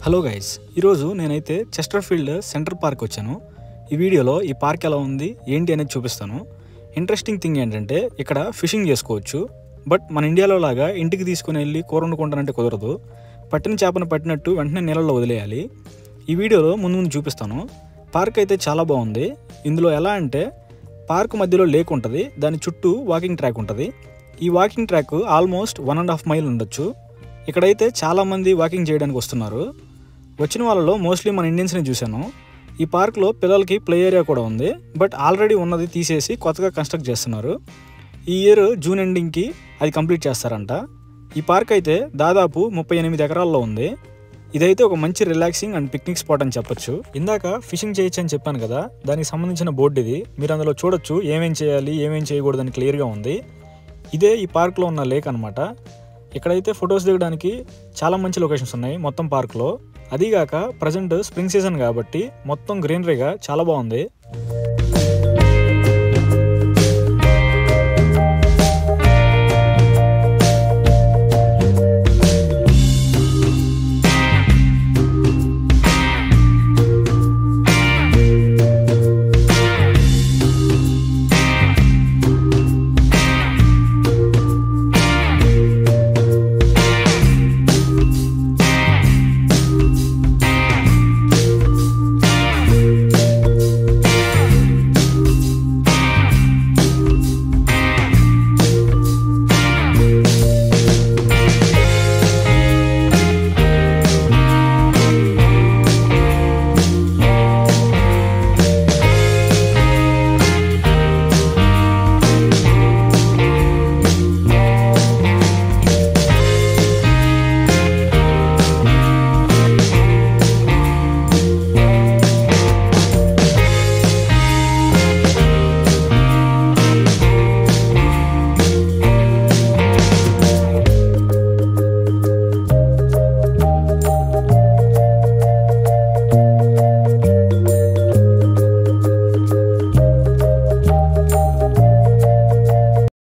Hello guys, ఈరోజు నేనైతే Chesterfield centre park వచ్చాను. ఈ వీడియోలో ఈ పార్క్ ఎలా ఉంది ఏంటి అనేది చూపిస్తాను. ఇంట్రెస్టింగ్ థింగ్ ఏంటంటే ఇక్కడ ఫిషింగ్ చేసుకోవచ్చు. బట్ మన ఇండియాలో లాగా ఇంటికి తీసుకుని వెళ్ళి కూర వండుకుంటానంటే కుదరదు. పట్టిన చేపను పట్టినట్టు వెంటనే నీళ్ళలో వదిలేయాలి. ఈ వీడియోలో ముందు చూపిస్తాను. పార్క్ అయితే చాలా బాగుంది. ఇందులో ఎలా అంటే పార్క్ మధ్యలో లేక్ ఉంటుంది, దాని చుట్టూ వాకింగ్ ట్రాక్ ఉంటుంది. ఈ వాకింగ్ ట్రాక్ ఆల్మోస్ట్ 1.5 మైల్ ఉండొచ్చు. ఇక్కడైతే చాలామంది వాకింగ్ చేయడానికి వస్తున్నారు. వచ్చిన వాళ్ళలో మోస్ట్లీ మన ఇండియన్స్ని చూశాను. ఈ పార్క్లో పిల్లలకి ప్లే ఏరియా కూడా ఉంది, బట్ ఆల్రెడీ ఉన్నది తీసేసి కొత్తగా కన్స్ట్రక్ట్ చేస్తున్నారు. ఈ ఇయర్ జూన్ ఎండింగ్కి అది కంప్లీట్ చేస్తారంట. ఈ పార్క్ అయితే దాదాపు 38 ఎకరాల్లో ఉంది. ఇదైతే ఒక మంచి రిలాక్సింగ్ అండ్ పిక్నిక్ స్పాట్ అని చెప్పొచ్చు. ఇందాక ఫిషింగ్ చేయొచ్చు అని చెప్పాను కదా, దానికి సంబంధించిన బోర్డు ఇది. మీరు అందులో చూడొచ్చు ఏమేం చేయాలి ఏమేం చేయకూడదని క్లియర్గా ఉంది. ఇదే ఈ పార్క్లో ఉన్న లేక్ అనమాట. ఇక్కడైతే ఫొటోస్ దిగడానికి చాలా మంచి లొకేషన్స్ ఉన్నాయి మొత్తం పార్క్లో. అదీగాక ప్రజెంట్ స్ప్రింగ్ సీజన్ కాబట్టి మొత్తం గ్రీనరీగా చాలా బాగుంది.